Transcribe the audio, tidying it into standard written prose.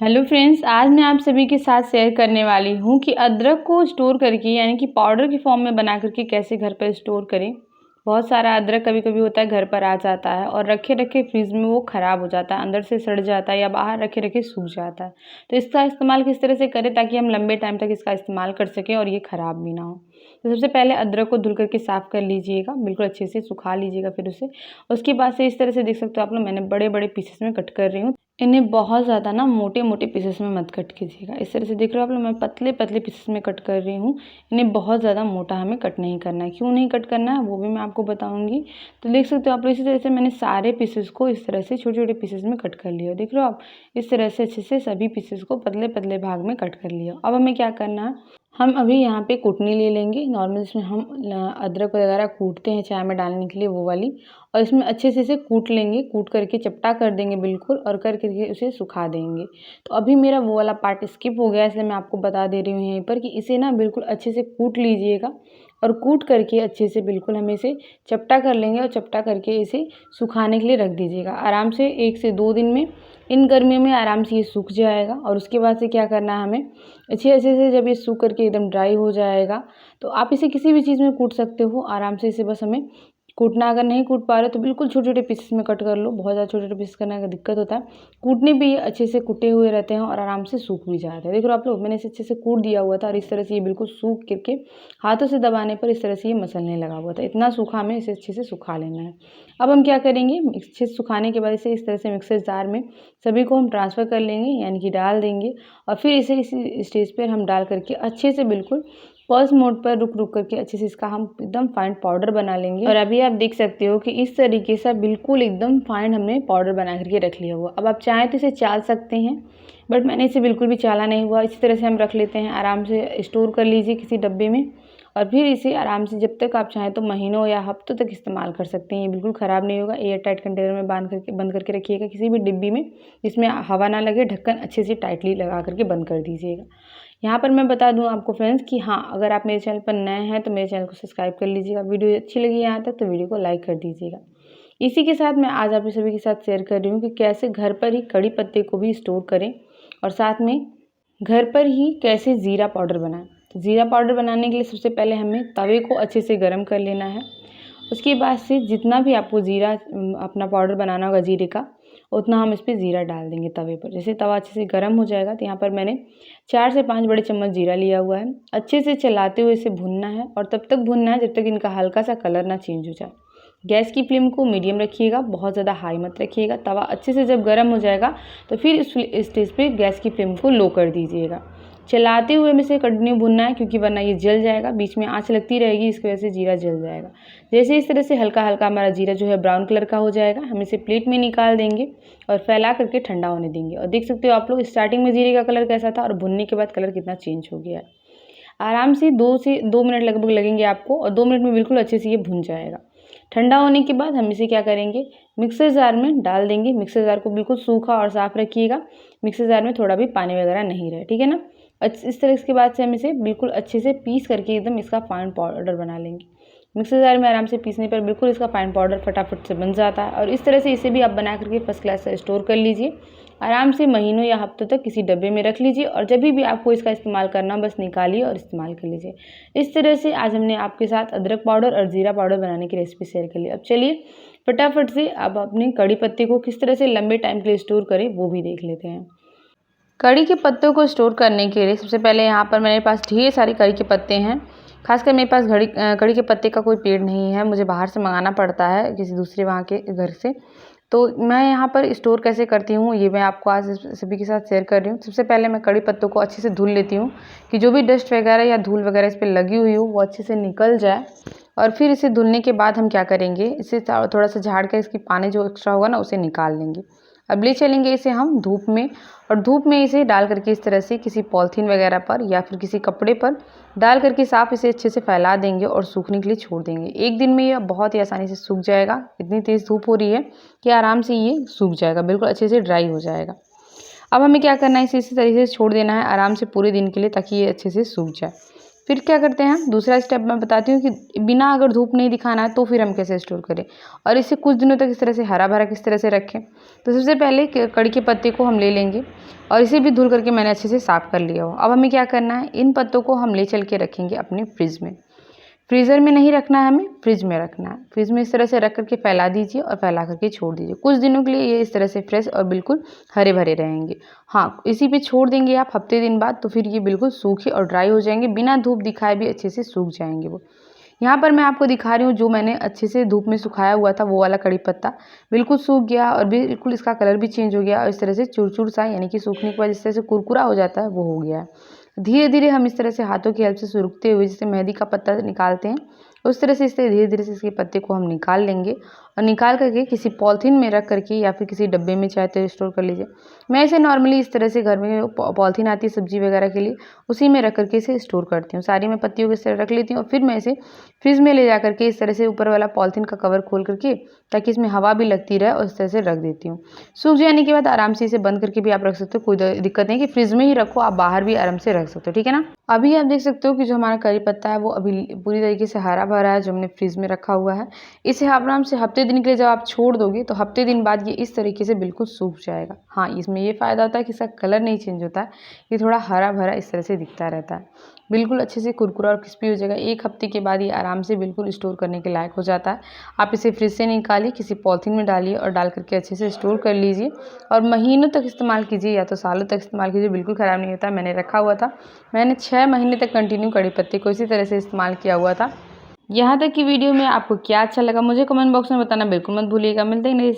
Hello friends, आज मैं आप सभी के साथ शेयर करने वाली हूँ कि अदरक को स्टोर करके यानी कि पाउडर की फॉर्म में बना करके कैसे घर पर स्टोर करें। बहुत सारा अदरक कभी कभी होता है घर पर आ जाता है और रखे रखे फ्रिज में वो ख़राब हो जाता है, अंदर से सड़ जाता है या बाहर रखे रखे सूख जाता है। तो इसका इस्तेमाल किस तरह से करें ताकि हम लंबे टाइम तक इसका इस्तेमाल कर सकें और ये ख़राब भी ना हो। तो सबसे पहले अदरक को धुल करके साफ़ कर लीजिएगा, बिल्कुल अच्छे से सुखा लीजिएगा। फिर उसे उसके बाद से इस तरह से देख सकते हो आप लोग, मैंने बड़े बड़े पीसेस में कट कर रही हूँ। इन्हें बहुत ज़्यादा ना मोटे-मोटे पीसेस में मत कट कीजिएगा। इस तरह से देख रहे हो आप लोग, मैं पतले-पतले पीसेस में कट कर रही हूँ। इन्हें बहुत ज़्यादा मोटा हमें कट नहीं करना है। क्यों नहीं कट करना है वो भी मैं आपको बताऊँगी। तो देख सकते हो आप लोग, इसी तरह से मैंने सारे पीसेस को इस तरह से छोटे-छोटे पीसेस में कट कर लिया। देख रहे हो आप, इस तरह से अच्छे से सभी पीसेस को पतले-पतले भाग में कट कर लिया। अब हमें क्या करना है, हम अभी यहाँ पे कूटनी ले लेंगे नॉर्मल, जिसमें हम अदरक वगैरह कूटते हैं चाय में डालने के लिए, वो वाली। और इसमें अच्छे से इसे कूट लेंगे, कूट करके चपटा कर देंगे बिल्कुल, और कर करके उसे सुखा देंगे। तो अभी मेरा वो वाला पार्ट स्किप हो गया, इसलिए मैं आपको बता दे रही हूँ यहीं पर कि इसे ना बिल्कुल अच्छे से कूट लीजिएगा। और कूट करके अच्छे से बिल्कुल हम इसे चपटा कर लेंगे और चपटा करके इसे सुखाने के लिए रख दीजिएगा आराम से 1 से 2 दिन में। इन गर्मियों में आराम से ये सूख जाएगा। और उसके बाद से क्या करना है हमें, अच्छे से जब ये सूख करके एकदम ड्राई हो जाएगा, तो आप इसे किसी भी चीज़ में कूट सकते हो आराम से। इसे बस हमें कूटना, अगर नहीं कूट पा रहे तो बिल्कुल छोटे-छोटे पीसेस में कट कर लो। बहुत ज़्यादा छोटे-छोटे पीस करने का दिक्कत होता है। कूटने पे ये अच्छे से कुटे हुए रहते हैं और आराम से सूख भी जाते हैं। देख रहे हो आप लोग, मैंने इसे अच्छे से कूट दिया हुआ था और इस तरह से ये बिल्कुल सूख करके हाथों से दबाने पर इस तरह से ये मसलने लगा हुआ था। इतना सूखा हमें इसे अच्छे से सुखा लेना है। अब हम क्या करेंगे, अच्छे से सुखाने के बाद इसे इस तरह से मिक्सर जार में सभी को हम ट्रांसफ़र कर लेंगे, यानी कि डाल देंगे। और फिर इसे इसी स्टेज पर हम डाल करके अच्छे से बिल्कुल पल्स मोड पर रुक करके अच्छे से इसका हम एकदम फाइन पाउडर बना लेंगे। और अभी आप देख सकते हो कि इस तरीके से बिल्कुल एकदम फाइन हमने पाउडर बना करके रख लिया हुआ। अब आप चाहें तो इसे चाल सकते हैं, बट मैंने इसे बिल्कुल भी चाला नहीं हुआ। इसी तरह से हम रख लेते हैं, आराम से स्टोर कर लीजिए किसी डब्बे में। और फिर इसे आराम से जब तक आप चाहें तो महीनों या हफ्तों तक इस्तेमाल कर सकते हैं। ये बिल्कुल ख़राब नहीं होगा। एयर टाइट कंटेनर में बंद करके रखिएगा, किसी भी डिब्बी में जिसमें हवा ना लगे। ढक्कन अच्छे से टाइटली लगा करके बंद कर दीजिएगा। यहाँ पर मैं बता दूँ आपको फ्रेंड्स कि हाँ, अगर आप मेरे चैनल पर नए हैं तो मेरे चैनल को सब्सक्राइब कर लीजिएगा। वीडियो अच्छी लगी यहाँ तक तो वीडियो को लाइक कर दीजिएगा। इसी के साथ मैं आज आप सभी के साथ शेयर कर रही हूँ कि कैसे घर पर ही कड़ी पत्ते को भी स्टोर करें और साथ में घर पर ही कैसे ज़ीरा पाउडर बनाएं। तो ज़ीरा पाउडर बनाने के लिए सबसे पहले हमें तवे को अच्छे से गर्म कर लेना है। उसके बाद से जितना भी आपको ज़ीरा अपना पाउडर बनाना होगा जीरे का, उतना हम इस पर ज़ीरा डाल देंगे तवे पर। जैसे तवा अच्छे से गर्म हो जाएगा तो यहाँ पर मैंने 4 से 5 बड़े चम्मच जीरा लिया हुआ है। अच्छे से चलाते हुए इसे भुनना है और तब तक भुनना है जब तक इनका हल्का सा कलर ना चेंज हो जाए। गैस की फ्लेम को मीडियम रखिएगा, बहुत ज़्यादा हाई मत रखिएगा। तवा अच्छे से जब गर्म हो जाएगा तो फिर इस स्टेज पे गैस की फ्लेम को लो कर दीजिएगा। चलाते हुए हमें इसे कंटिन्यू भुनना है, क्योंकि वरना ये जल जाएगा। बीच में आँच लगती रहेगी, इसकी वजह से जीरा जल जाएगा। जैसे इस तरह से हल्का हल्का हमारा जीरा जो है ब्राउन कलर का हो जाएगा, हम इसे प्लेट में निकाल देंगे और फैला करके ठंडा होने देंगे। और देख सकते हो आप लोग, स्टार्टिंग में जीरे का कलर कैसा था और भुनने के बाद कलर कितना चेंज हो गया है। आराम से 2 मिनट लगभग लगेंगे आपको, और 2 मिनट में बिल्कुल अच्छे से ये भुन जाएगा। ठंडा होने के बाद हम इसे क्या करेंगे, मिक्सर जार में डाल देंगे। मिक्सर जार को बिल्कुल सूखा और साफ़ रखिएगा, मिक्सर जार में थोड़ा भी पानी वगैरह नहीं रहे, ठीक है ना। इस तरह के बाद से हम इसे बिल्कुल अच्छे से पीस करके एकदम इसका फाइन पाउडर बना लेंगे। मिक्सर जार में आराम से पीसने पर बिल्कुल इसका फाइन पाउडर फटाफट से बन जाता है। और इस तरह से इसे भी आप बना करके फर्स्ट क्लास से स्टोर कर लीजिए। आराम से महीनों या हफ्तों तक किसी डब्बे में रख लीजिए, और जब भी आपको इसका इस्तेमाल करना बस निकालिए और इस्तेमाल कर लीजिए। इस तरह से आज हमने आपके साथ अदरक पाउडर और ज़ीरा पाउडर बनाने की रेसिपी शेयर कर ली। अब चलिए फटाफट से अब अपने कड़ी पत्ते को किस तरह से लंबे टाइम के लिए स्टोर करें वो भी देख लेते हैं। कड़ी के पत्तों को स्टोर करने के लिए सबसे पहले यहाँ पर मेरे पास ढेर सारे कड़ी के पत्ते हैं। खासकर मेरे पास कड़ी के पत्ते का कोई पेड़ नहीं है, मुझे बाहर से मंगाना पड़ता है किसी दूसरे वहाँ के घर से। तो मैं यहाँ पर स्टोर कैसे करती हूँ ये मैं आपको आज सभी के साथ शेयर कर रही हूँ। सबसे पहले मैं कड़ी पत्तों को अच्छे से धुल लेती हूँ कि जो भी डस्ट वगैरह या धूल वगैरह इस पर लगी हुई हो वो अच्छे से निकल जाए। और फिर इसे धुलने के बाद हम क्या करेंगे, इसे थोड़ा सा झाड़ कर इसकी पानी जो एक्स्ट्रा होगा ना उसे निकाल लेंगे। अब ले चलेंगे इसे हम धूप में, और धूप में इसे डाल करके इस तरह से किसी पॉलीथीन वगैरह पर या फिर किसी कपड़े पर डाल करके साफ इसे अच्छे से फैला देंगे और सूखने के लिए छोड़ देंगे। 1 दिन में ये बहुत ही आसानी से सूख जाएगा। इतनी तेज़ धूप हो रही है कि आराम से ये सूख जाएगा, बिल्कुल अच्छे से ड्राई हो जाएगा। अब हमें क्या करना है, इसे इसी तरीके से छोड़ देना है आराम से पूरे दिन के लिए, ताकि ये अच्छे से सूख जाए। फिर क्या करते हैं हम, दूसरा स्टेप मैं बताती हूँ कि बिना अगर धूप नहीं दिखाना है तो फिर हम कैसे स्टोर करें और इसे कुछ दिनों तक इस तरह से हरा भरा किस तरह से रखें। तो सबसे पहले कड़ी के पत्ते को हम ले लेंगे और इसे भी धुल करके मैंने अच्छे से साफ़ कर लिया हो। अब हमें क्या करना है, इन पत्तों को हम ले चल के रखेंगे अपने फ्रिज में। फ्रीज़र में नहीं रखना है, हमें फ्रिज में रखना है। फ्रिज में इस तरह से रख करके फैला दीजिए और फैला करके छोड़ दीजिए। कुछ दिनों के लिए ये इस तरह से फ्रेश और बिल्कुल हरे भरे रहेंगे। हाँ, इसी पे छोड़ देंगे आप हफ्ते दिन बाद, तो फिर ये बिल्कुल सूखे और ड्राई हो जाएंगे, बिना धूप दिखाए भी अच्छे से सूख जाएंगे वो। यहाँ पर मैं आपको दिखा रही हूँ जो मैंने अच्छे से धूप में सुखाया हुआ था वो वाला कड़ी पत्ता बिल्कुल सूख गया और बिल्कुल इसका कलर भी चेंज हो गया और इस तरह से चूर-चूर सा, यानी कि सूखने के बाद इस तरह से कुरकुरा हो जाता है, वो हो गया है। धीरे-धीरे हम इस तरह से हाथों की हेल्प से सुरुकते हुए जैसे मेहंदी का पत्ता निकालते हैं, उस तरह से इससे धीरे-धीरे से इसके पत्ते को हम निकाल लेंगे और निकाल करके किसी पॉलिथीन में रख करके या फिर किसी डब्बे में चाहे तो स्टोर कर लीजिए। मैं इसे नॉर्मली इस तरह से घर में पॉलिथीन आती है सब्जी वगैरह के लिए, उसी में रख करके इसे स्टोर करती हूँ। सारी मैं पत्तियों को इस तरह रख लेती हूँ और फिर मैं इसे फ्रिज में ले जा करके इस तरह से ऊपर वाला पॉलिथीन का कवर खोल करके, ताकि इसमें हवा भी लगती रहे, और इस तरह से रख देती हूँ। सूख जाने के बाद आराम से इसे बंद करके भी आप रख सकते हो, कोई दिक्कत नहीं कि फ्रिज में ही रखो, आप बाहर भी आराम से रख सकते हो, ठीक है ना। अभी आप देख सकते हो कि जो हमारा करी पत्ता है वो अभी पूरी तरीके से हरा भरा है, जो हमने फ्रिज में रखा हुआ है। इसे आराम से हफ्ते दिन के लिए जब आप छोड़ दोगे तो हफ्ते दिन बाद ये इस तरीके से बिल्कुल सूख जाएगा। हाँ, इसमें ये फ़ायदा होता है कि इसका कलर नहीं चेंज होता है, ये थोड़ा हरा भरा इस तरह से दिखता रहता है। बिल्कुल अच्छे से कुरकुरा और क्रिस्पी हो जाएगा। 1 हफ्ते के बाद ये आराम से बिल्कुल स्टोर करने के लायक हो जाता है। आप इसे फ्रिज से निकालिए, किसी पॉलिथीन में डालिए और डाल करके अच्छे से स्टोर कर लीजिए और महीनों तक इस्तेमाल कीजिए या तो सालों तक इस्तेमाल कीजिए, बिल्कुल ख़राब नहीं होता। मैंने रखा हुआ था, मैंने 6 महीने तक कंटिन्यू कड़ी पत्ते को इसी तरह से इस्तेमाल किया हुआ था। यहाँ तक की वीडियो में आपको क्या अच्छा लगा मुझे कमेंट बॉक्स में बताना बिल्कुल मत भूलिएगा। मिलते हैं नई